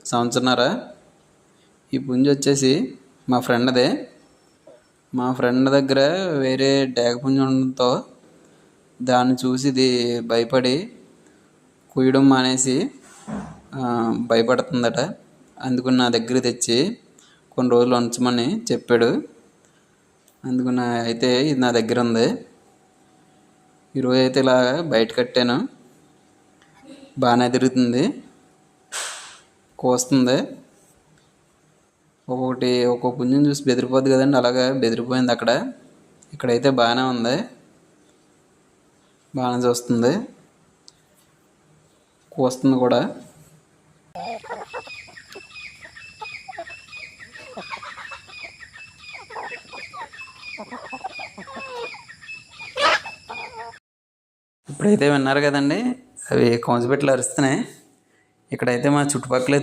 సంవత్సరన్నర. ఈ పుంజు వచ్చేసి మా ఫ్రెండ్దే. మా ఫ్రెండ్ దగ్గర వేరే డేగ పుంజు ఉండడంతో దాన్ని చూసి ఇది భయపడి కుయ్యడం మానేసి భయపడుతుందట. అందుకని నా దగ్గర తెచ్చి కొన్ని రోజులు ఉంచమని చెప్పాడు. అందుకని అయితే ఇది నా దగ్గర ఉంది. ఈరోజు అయితే ఇలా బయట కట్టాను. బాగానే తిరుగుతుంది, కోస్తుంది. ఒక్కో పుంజుని చూసి బెదిరిపోద్ది కదండి, అలాగా బెదిరిపోయింది అక్కడ. ఇక్కడైతే బాగానే ఉంది, బాగానే చూస్తుంది, కోస్తుంది కూడా. ఇప్పుడైతే విన్నారు కదండి, అవి కౌజుబెట్టలు అరుస్తున్నాయి. ఇక్కడైతే మా చుట్టుపక్కల